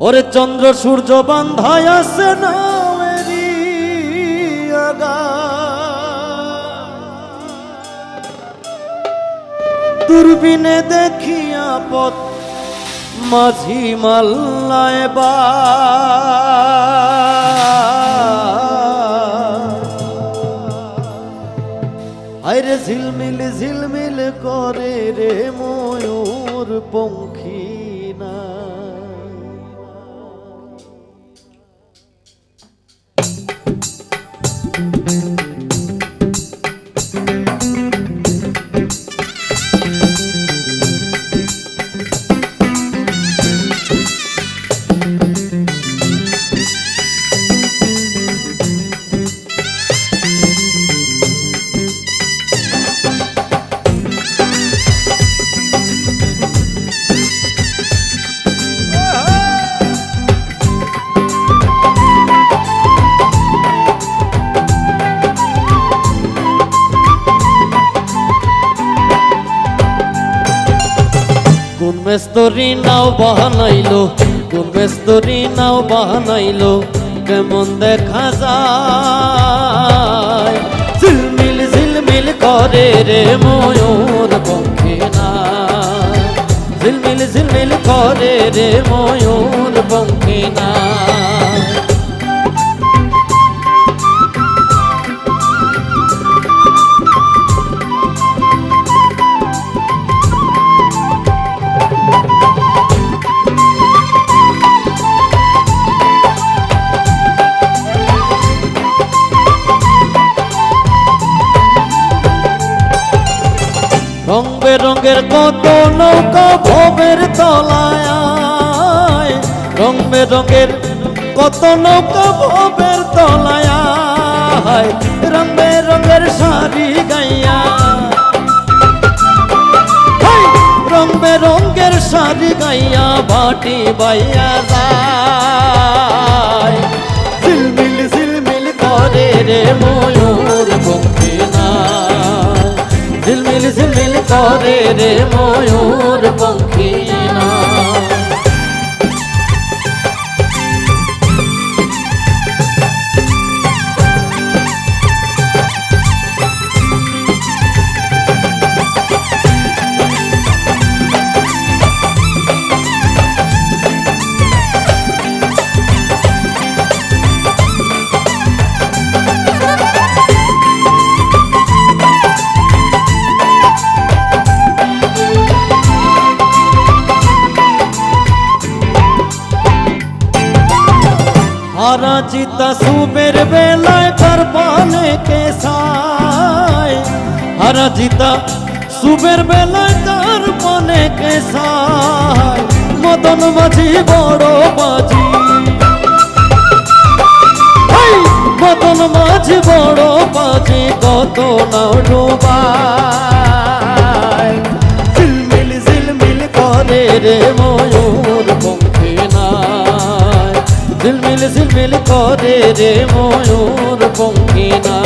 ওরে চন্দ্র সূর্য বান্ধায় আছে নামেরি আগা, দূরবীনে দেখিয়া পথ মাঝি মাল্লায় বা আইরে ঝিলমিল ঝিলমিল করে রে ময়ূর পঙ্খী না। কোন মেস্তরি নাও বানাইলো, কোন মেস্তরি নাও বানাইলো, কেমন দেখা যায় ঝিলমিল ঝিলমিল করে রে ময়ূর পঙ্খী না। ঝিলমিল ঝিলমিল করে রে ময়ূর পঙ্খী না। রং বেরঙের কত নৌকা ভবের তলায়, রং বেরঙের কত নৌকা ভবের তলায়, রং বেরঙের শাড়ি গাইয়া, রং বেরঙের শাড়ি গাইয়া বাটি বাইয়া যায়। ঝিলমিল ঝিলমিল করে রে ময়ূর পঙ্খী না। ঝিলমিল ঝিলমিল করে রে ময়ূর পঙ্খী না। হারা জিতা সুবের বেলায় তার পানে কে সায়, হারা জিতা সুবের বেলায় তার পানে কে সায়। মদন মাঝি বড় বাজি, মদন মাঝি বড় বাজি, কত নাও ডুবায়। ঝিলমিল ঝিলমিল করে রে ময়ূর পঙ্খী না। ঝিলমিল ঝিলমিল করে রে ময়ূর পঙ্খী না।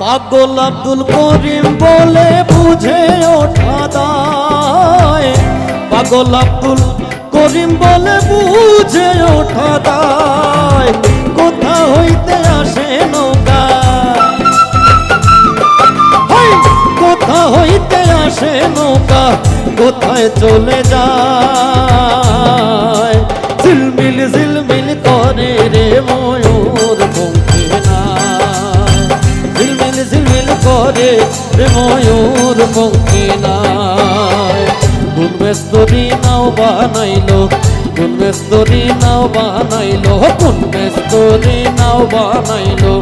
পাগল আব্দুল করিম বলে বুঝে ওঠা দায়, পাগল আব্দুল করিম বলে বুঝে ওঠা দায়। কোথা হইতে আসে নৌকা, কোথা হইতে আসে নৌকা, কোথায় চলে যায়। ঝিলমিল ঝিলমিল করে রে ময়ূর পঙ্খী না। ঝিলমিল ঝিলমিল করে রে ময়ূর পঙ্খী না। কোন মেস্তরি নাও বানাইলো, কোন মেস্তরি নাও বানাইলো, কোন মেস্তরি নাও বানাইলো,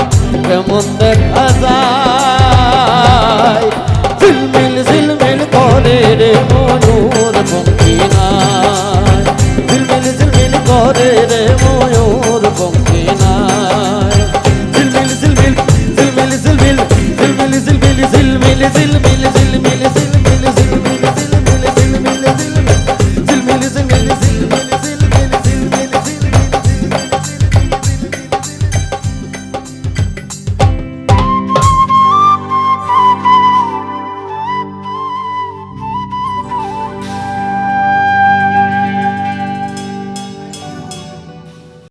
কেমন দেখা যায় ঝিলমিল ঝিলমিল করে রে মন। ময়ূর পঙ্খী নাই ঝিলমিল ঝিলমিল করে রে ময়ূর পঙ্খী নাই ঝিলমিল ঝিলমিল ঝিলমিল ঝিলমিল ঝিলমিল ঝিলমিল ঝিলমিল ঝিলমিল ঝিলমিল